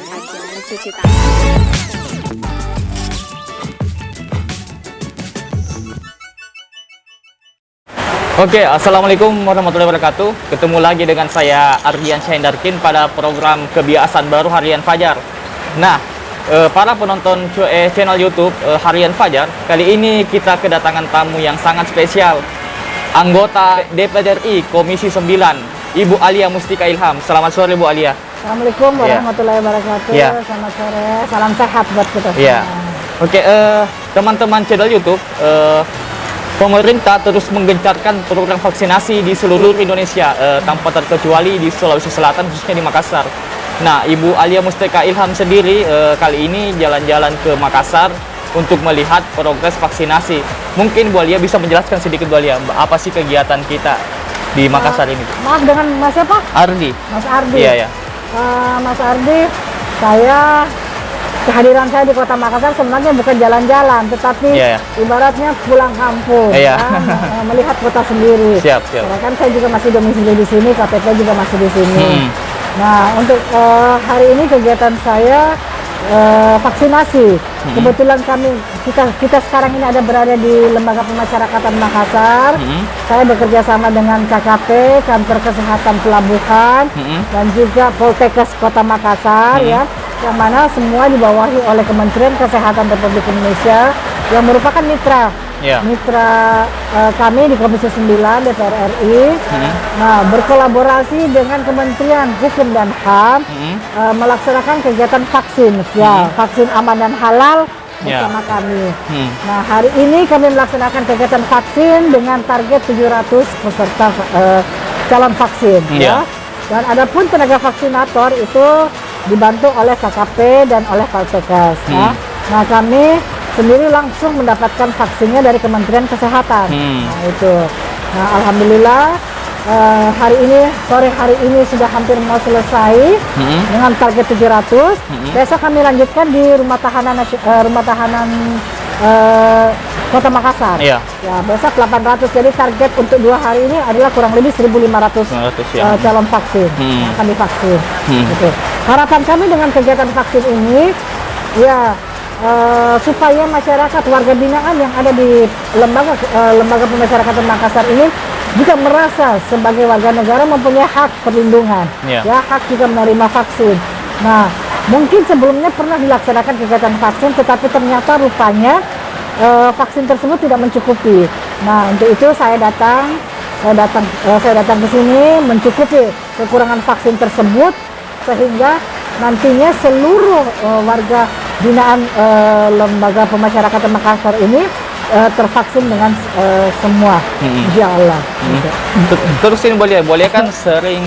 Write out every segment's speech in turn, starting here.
aja cuci tangan. Oke, assalamualaikum warahmatullahi wabarakatuh. Ketemu lagi dengan saya Ardian Syahindarkin pada program Kebiasaan Baru Harian Fajar. Nah, para penonton channel YouTube Harian Fajar, kali ini kita kedatangan tamu yang sangat spesial. Anggota DPR RI Komisi 9, Ibu Alia Mustika Ilham. Selamat sore, Bu Alia. Assalamualaikum warahmatullahi wabarakatuh. Selamat sore, salam sehat buat kita. Oke, teman-teman channel YouTube, pemerintah terus menggencarkan program vaksinasi di seluruh Indonesia, tanpa terkecuali di Sulawesi Selatan, khususnya di Makassar. Nah, Ibu Alia Mustika Ilham sendiri kali ini jalan-jalan ke Makassar untuk melihat progres vaksinasi. Mungkin Bu Alia bisa menjelaskan sedikit, Bu Alia, apa sih kegiatan kita di Makassar ini? Maaf, dengan Mas siapa? Ardi. Mas Ardi. Iya, ya. Mas Ardi, kehadiran saya di Kota Makassar sebenarnya bukan jalan-jalan, tetapi ibaratnya pulang kampung, melihat kota sendiri. Siap. Karena kan saya juga masih domisili di sini, KTP juga masih di sini. Nah, untuk hari ini kegiatan saya vaksinasi. Kebetulan kita sekarang ini berada di Lembaga Pemasyarakatan Makassar. Saya bekerja sama dengan KKP, Kantor Kesehatan Pelabuhan, dan juga Poltekkes Kota Makassar, yang mana semua dibawahi oleh Kementerian Kesehatan Republik Indonesia yang merupakan mitra kami di Komisi 9 DPR RI. Nah, berkolaborasi dengan Kementerian Hukum dan HAM melaksanakan kegiatan vaksin, vaksin aman dan halal bersama kami. Nah, hari ini kami melaksanakan kegiatan vaksin dengan target 700 peserta calon vaksin. Dan adapun tenaga vaksinator itu dibantu oleh KKP dan oleh Poltekkes. Nah, kami sendiri langsung mendapatkan vaksinnya dari Kementerian Kesehatan. Nah, itu. Nah, alhamdulillah sore hari ini sudah hampir mau selesai dengan target 700. Besok kami lanjutkan di rumah tahanan Kota Makassar. Ya, besok 800. Jadi target untuk 2 hari ini adalah kurang lebih 1.500 calon vaksin yang akan divaksin. Gitu. Harapan kami dengan kegiatan vaksin ini, supaya masyarakat warga binaan yang ada di lembaga pemasyarakatan Makassar ini juga merasa sebagai warga negara mempunyai hak perlindungan, hak juga menerima vaksin. Nah, mungkin sebelumnya pernah dilaksanakan kegiatan vaksin, tetapi ternyata rupanya vaksin tersebut tidak mencukupi. Nah, untuk itu saya datang ke sini mencukupi kekurangan vaksin tersebut, sehingga nantinya seluruh warga binaan Lembaga Pemasyarakatan Makassar ini tervaksin dengan semua, insya Allah. Terus ini boleh kan sering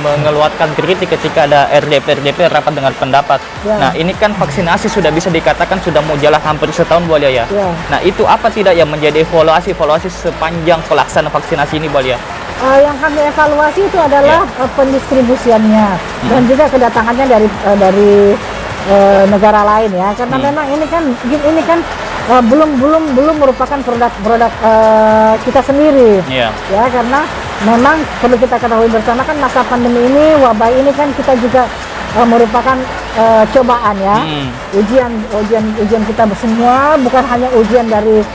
mengeluarkan kritik ketika ada RDP rapat dengar pendapat. Nah, ini kan vaksinasi sudah bisa dikatakan sudah mau jalan hampir setahun, boleh ya. Nah, itu apa tidak yang menjadi evaluasi sepanjang pelaksanaan vaksinasi ini, boleh ya? Yang kami evaluasi itu adalah pendistribusiannya dan juga kedatangannya dari negara lain, karena memang ini kan belum merupakan produk kita sendiri, karena memang perlu kita ketahui bersama kan masa pandemi ini, wabah ini kan kita juga merupakan cobaan, ujian kita semua, bukan hanya ujian dari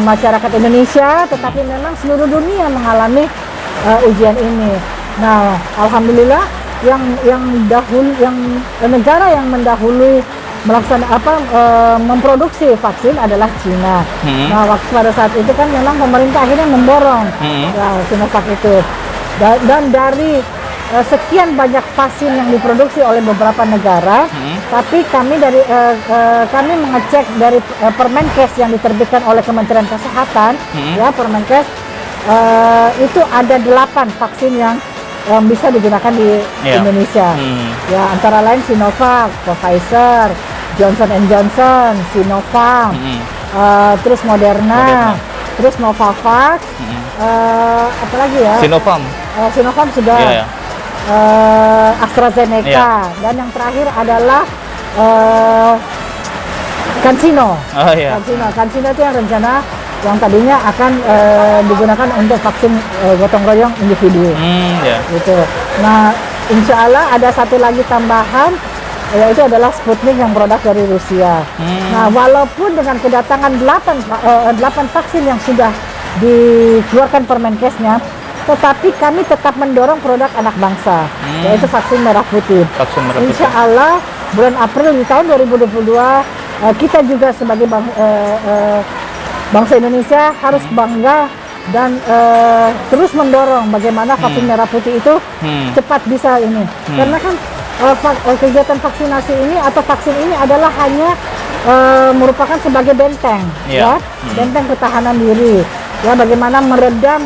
masyarakat Indonesia, tetapi memang seluruh dunia mengalami ujian ini. Nah, alhamdulillah yang negara yang mendahului memproduksi vaksin adalah Cina. Nah, pada saat itu kan memang pemerintah akhirnya memborong Sinovac itu. Dan dari sekian banyak vaksin yang diproduksi oleh beberapa negara, tapi kami mengecek dari Permenkes yang diterbitkan oleh Kementerian Kesehatan, Permenkes itu ada 8 vaksin yang bisa digunakan di Indonesia. Antara lain Sinovac, Pfizer, Johnson & Johnson, Sinovac, terus Moderna, terus Novavax, apa lagi ya? Sinovac sudah. AstraZeneca, dan yang terakhir adalah CanSino. CanSino itu yang rencana yang tadinya akan digunakan untuk vaksin gotong royong individu. Gitu. Nah, insya Allah ada satu lagi tambahan yaitu adalah Sputnik yang produk dari Rusia. Nah, walaupun dengan kedatangan 8 vaksin yang sudah dikeluarkan Permenkesnya, tetapi kami tetap mendorong produk anak bangsa, yaitu vaksin merah putih. Insya Allah bulan April di tahun 2022 kita juga sebagai bangsa Indonesia harus bangga dan terus mendorong bagaimana vaksin merah putih itu cepat bisa ini. Karena kan kegiatan vaksinasi ini atau vaksin ini adalah hanya merupakan sebagai benteng, ya, benteng ketahanan diri, ya, bagaimana meredam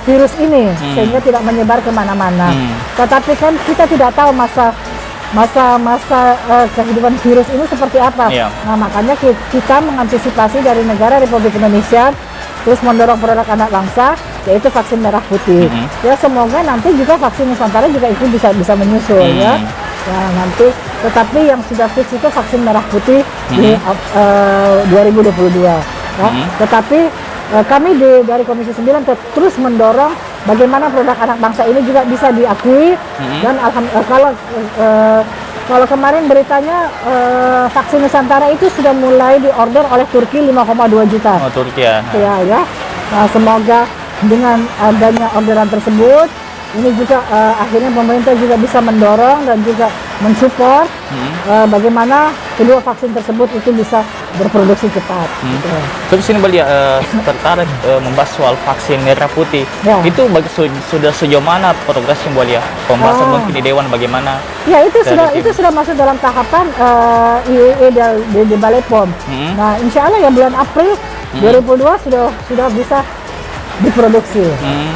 virus ini sehingga tidak menyebar kemana-mana. Tetapi kan kita tidak tahu masa kehidupan virus ini seperti apa. Nah, makanya kita mengantisipasi dari negara Republik Indonesia terus mendorong produk anak bangsa, yaitu vaksin merah putih. Ya, semoga nanti juga vaksin Nusantara juga itu bisa menyusul, ya. Ya, nanti tetapi yang sudah fix itu vaksin merah putih di 2022. Ya. Tetapi kami dari Komisi 9 terus mendorong bagaimana produk anak bangsa ini juga bisa diakui dan kalau kemarin beritanya vaksin Nusantara itu sudah mulai diorder oleh Turki 5,2 juta. Oh, Turki ya. Ya. Nah, semoga dengan adanya orderan tersebut ini juga akhirnya pemerintah juga bisa mendorong dan juga mensupport bagaimana kedua vaksin tersebut itu bisa berproduksi cepat. Gitu. Terus ini Balia tertarik membahas soal vaksin merah putih. Ya. Itu sudah sejauh mana progresnya Balia? Pembahasan mungkin di Dewan bagaimana? Ya, itu sudah masuk dalam tahapan IEE di Balai POM. Nah, insya Allah ya bulan April 2002 sudah bisa diproduksi,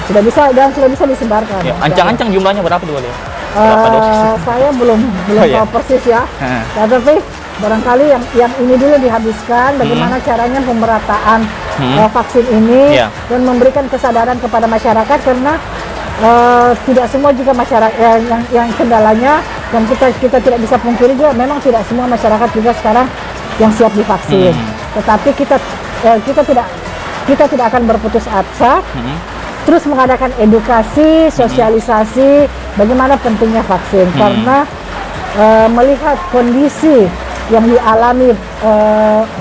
sudah bisa disebarkan. Ya, ancang-ancang jumlahnya berapa tuh Balia? Saya belum tahu persis ya. Tapi barangkali yang ini dulu dihabiskan, bagaimana caranya pemerataan vaksin ini dan memberikan kesadaran kepada masyarakat, karena tidak semua juga masyarakat yang kendalanya, dan kita tidak bisa pungkiri juga memang tidak semua masyarakat juga sekarang yang siap divaksin. Tetapi kita tidak akan berputus asa, terus mengadakan edukasi, sosialisasi bagaimana pentingnya vaksin, karena melihat kondisi yang dialami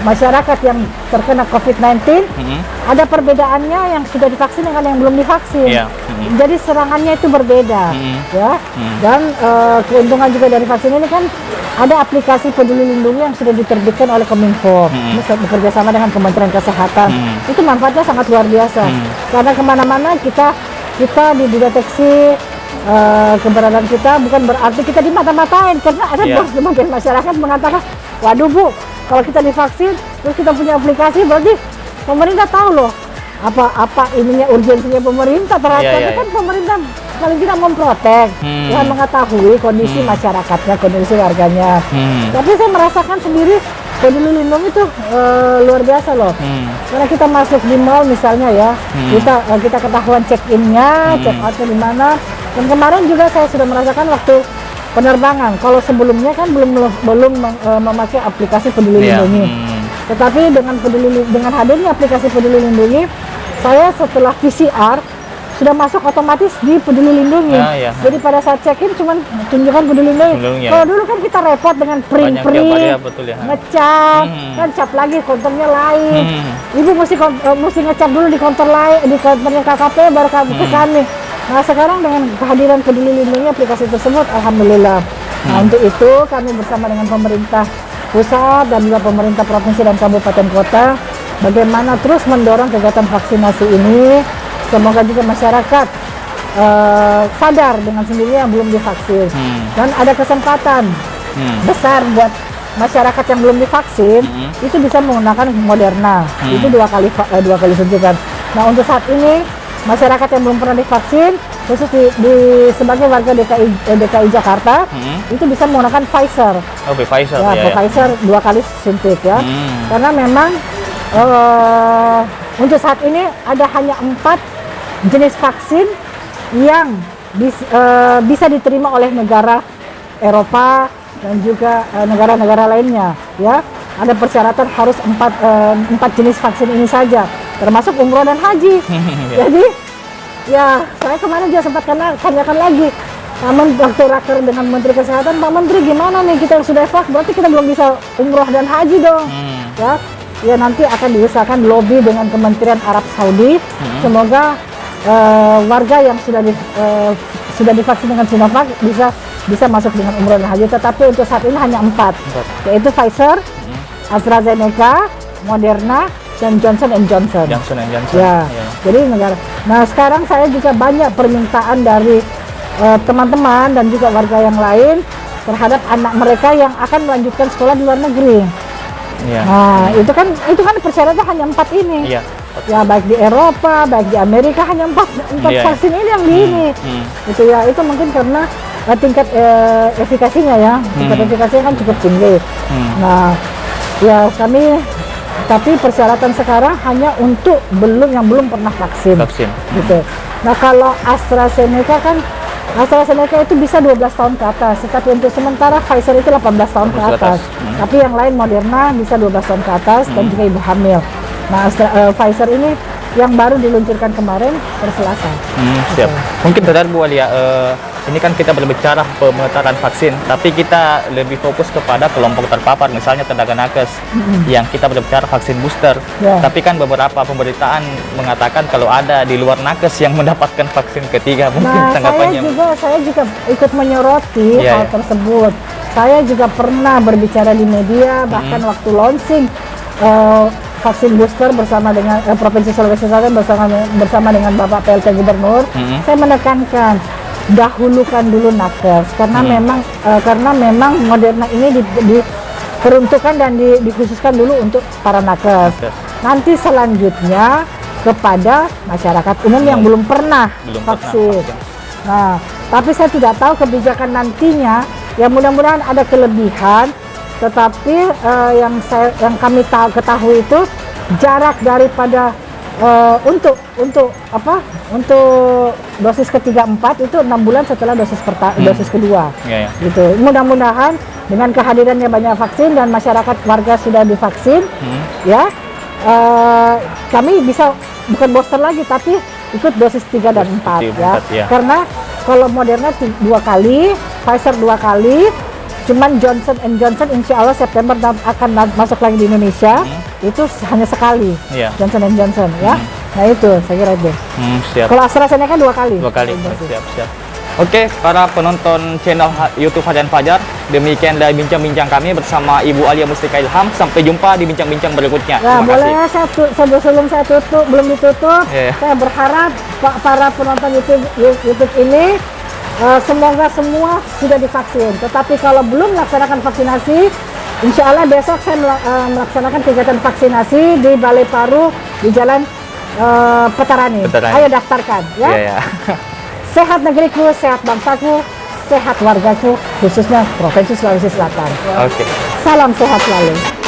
masyarakat yang terkena COVID-19, ada perbedaannya yang sudah divaksin dengan yang belum divaksin. Jadi serangannya itu berbeda, ya. Dan keuntungan juga dari vaksin ini kan ada aplikasi Peduli Lindungi yang sudah diterbitkan oleh Kominfo, bekerja sama dengan Kementerian Kesehatan. Itu manfaatnya sangat luar biasa, karena kemana-mana kita dideteksi keberadaan kita, bukan berarti kita dimata-matain, karena ada sebagian masyarakat mengatakan, waduh Bu, kalau kita divaksin terus kita punya aplikasi, berarti pemerintah tahu loh apa ininya, urgensinya pemerintah terhadap kan pemerintah paling tidak memprotek, ya, mengetahui kondisi masyarakatnya, kondisi warganya. Tapi saya merasakan sendiri Peduli Lindungi itu luar biasa loh. Karena kita masuk di mall misalnya ya, kita ketahuan check-in-nya, check-out-nya di mana. Dan kemarin juga saya sudah merasakan waktu penerbangan. Kalau sebelumnya kan belum memakai aplikasi Peduli Lindungi. Tetapi dengan hadirnya aplikasi Peduli Lindungi, saya setelah PCR sudah masuk otomatis di Peduli Lindungi. Jadi pada saat check-in cuman tunjukkan Peduli Lindungi. Kalau dulu kan kita repot dengan print, ngecap, kan cap lagi konternya lain. Ibu mesti ngecap dulu di konter lain, di konternya KKP baru ke kami. Nah, sekarang dengan kehadiran Peduli Lindungi aplikasi tersebut, alhamdulillah. Nah, untuk itu kami bersama dengan pemerintah pusat dan juga pemerintah provinsi dan kabupaten kota bagaimana terus mendorong kegiatan vaksinasi ini. Semoga juga masyarakat sadar dengan sendirinya yang belum divaksin, dan ada kesempatan besar buat masyarakat yang belum divaksin itu bisa menggunakan Moderna, itu dua kali suntikan. Nah, untuk saat ini masyarakat yang belum pernah divaksin, khusus sebagai warga DKI Jakarta, itu bisa menggunakan Pfizer. Pfizer ya, Pfizer 2 kali suntik ya. Karena memang untuk saat ini ada hanya 4 jenis vaksin yang bisa diterima oleh negara Eropa dan juga negara-negara lainnya, ya. Ada persyaratan harus 4 jenis vaksin ini saja, termasuk umroh dan haji. Jadi ya saya kemarin juga sempat tanyakan lagi, Namun waktu raker dengan Menteri Kesehatan, Pak Menteri gimana nih, kita sudah evak, berarti kita belum bisa umroh dan haji dong. Ya nanti akan diusahakan lobby dengan Kementerian Arab Saudi, semoga warga yang sudah divaksin dengan Sinovac bisa masuk dengan umroh dan haji. Tetapi untuk saat ini hanya 4, yaitu Pfizer, AstraZeneca, Moderna, dan Johnson & Johnson. Ya. Jadi negara. Nah sekarang saya juga banyak permintaan dari teman-teman dan juga warga yang lain terhadap anak mereka yang akan melanjutkan sekolah di luar negeri. Nah itu kan persyaratan hanya 4 ini. Ya baik di Eropa, baik di Amerika hanya 4 vaksin ini yang di ini. Itu ya, itu mungkin karena tingkat efikasinya ya, tingkat efikasinya kan cukup tinggi. Nah ya tapi persyaratan sekarang hanya untuk yang belum pernah vaksin. Gitu. Nah kalau AstraZeneca itu bisa 12 tahun ke atas, tetapi untuk sementara Pfizer itu 18 tahun ke atas. Tapi yang lain Moderna bisa 12 tahun ke atas dan juga ibu hamil. Nah Pfizer ini yang baru diluncurkan kemarin Selasa. Siap. Mungkin benar Bu Alia, ini kan kita berbicara pemetaran vaksin, tapi kita lebih fokus kepada kelompok terpapar, misalnya tenaga nakes, yang kita berbicara vaksin booster. Tapi kan beberapa pemberitaan mengatakan kalau ada di luar nakes yang mendapatkan vaksin ketiga, mungkin tanggapannya. Saya juga ikut menyoroti hal tersebut. Saya juga pernah berbicara di media, bahkan waktu launching vaksin booster bersama dengan Provinsi Sulawesi Selatan bersama dengan Bapak PLT Gubernur, saya menekankan dahulukan dulu nakes karena memang Moderna ini diperuntukkan dan dikhususkan dulu untuk para nakes. Nanti selanjutnya kepada masyarakat umum yang belum pernah vaksin. Nah, tapi saya tidak tahu kebijakan nantinya. Ya mudah-mudahan ada kelebihan. Tetapi yang kami ketahui itu jarak daripada untuk dosis ketiga 4 itu 6 bulan setelah dosis kedua. Gitu. Mudah-mudahan dengan kehadirannya banyak vaksin dan masyarakat warga sudah divaksin, kami bisa bukan booster lagi tapi ikut dosis 3 dan 4 ya. Karena kalau Moderna 2 kali, Pfizer 2 kali. Cuman Johnson & Johnson insya Allah September akan masuk lagi di Indonesia. Itu hanya sekali Johnson & Johnson ya. Nah itu saya kira itu. Siap. Kalau AstraZeneca 2 kali. Siap. Oke, para penonton channel YouTube Harian Fajar, demikianlah bincang-bincang kami bersama Ibu Alia Mustika Ilham. Sampai jumpa di bincang-bincang berikutnya. Terima kasih. Sebelum saya belum ditutup, saya berharap para penonton YouTube ini semoga semua sudah divaksin. Tetapi kalau belum melaksanakan vaksinasi, insya Allah besok saya melaksanakan kegiatan vaksinasi di Balai Paru di Jalan Petarani. Ayo daftarkan ya. Sehat negeriku, sehat bangsaku, sehat wargaku, khususnya Provinsi Sulawesi Selatan. Salam sehat selalu.